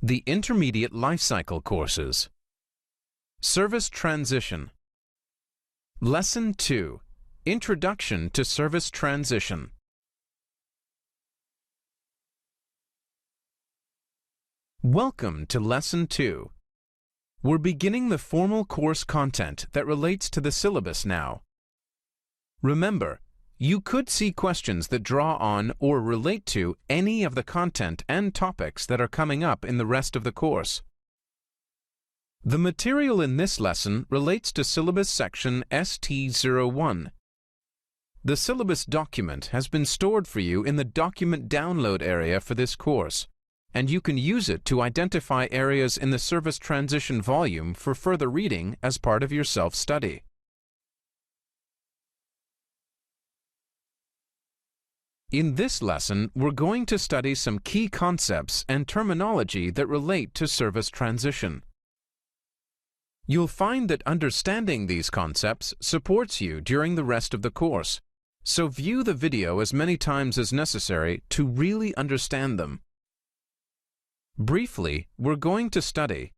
The Intermediate Lifecycle courses. Service Transition. Lesson 2. Introduction to Service Transition. Welcome to Lesson 2. We're beginning the formal course content that relates to the syllabus now. Remember, you could see questions that draw on or relate to any of the content and topics that are coming up in the rest of the course. The material in this lesson relates to Syllabus Section ST01. The syllabus document has been stored for you in the Document Download area for this course, and you can use it to identify areas in the Service Transition volume for further reading as part of your self-study. In this lesson, we're going to study some key concepts and terminology that relate to service transition. You'll find that understanding these concepts supports you during the rest of the course, so view the video as many times as necessary to really understand them. Briefly, we're going to study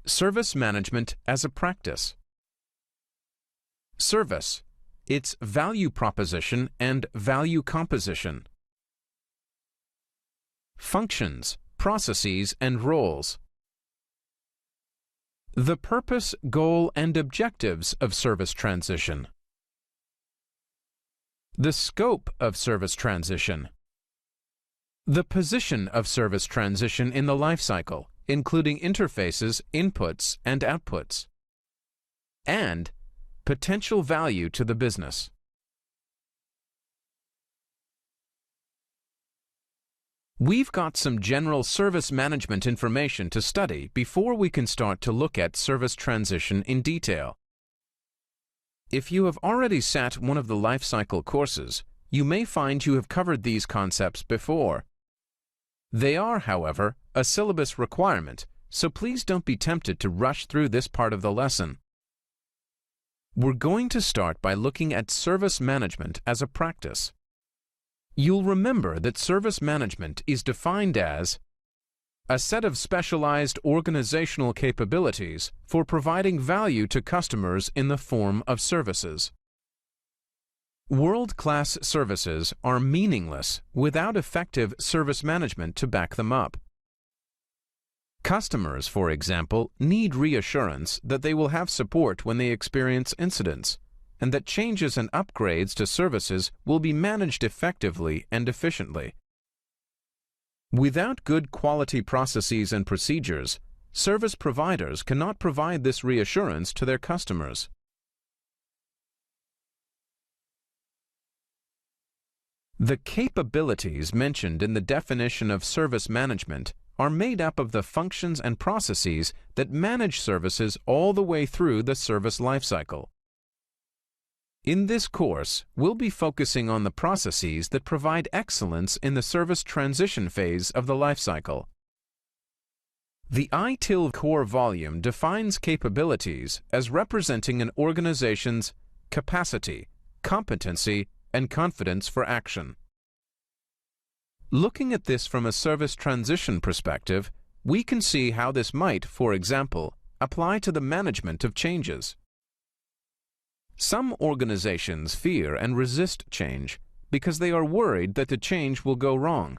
service management as a practice. Service, its value proposition and value composition. Functions, processes, and roles. The purpose, goal, and objectives of service transition. The scope of service transition. The position of service transition in the lifecycle, including interfaces, inputs, and outputs. And potential value to the business. We've got some general service management information to study before we can start to look at service transition in detail. If you have already sat one of the Lifecycle courses, you may find you have covered these concepts before. They are, however, a syllabus requirement, so please don't be tempted to rush through this part of the lesson. We're going to start by looking at service management as a practice. You'll remember that service management is defined as a set of specialized organizational capabilities for providing value to customers in the form of services. World-class services are meaningless without effective service management to back them up. Customers, for example, need reassurance that they will have support when they experience incidents, and that changes and upgrades to services will be managed effectively and efficiently. Without good quality processes and procedures, service providers cannot provide this reassurance to their customers. The capabilities mentioned in the definition of service management are made up of the functions and processes that manage services all the way through the service lifecycle. In this course, we'll be focusing on the processes that provide excellence in the service transition phase of the lifecycle. The ITIL core volume defines capabilities as representing an organization's capacity, competency, and confidence for action. Looking at this from a service transition perspective, we can see how this might, for example, apply to the management of changes. Some organizations fear and resist change because they are worried that the change will go wrong.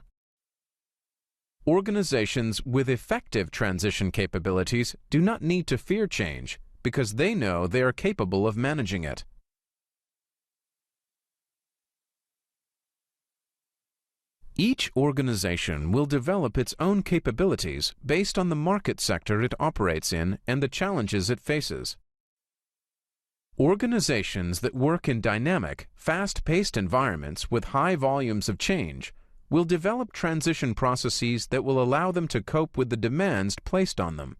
Organizations with effective transition capabilities do not need to fear change because they know they are capable of managing it. Each organization will develop its own capabilities based on the market sector it operates in and the challenges it faces. Organizations that work in dynamic, fast-paced environments with high volumes of change will develop transition processes that will allow them to cope with the demands placed on them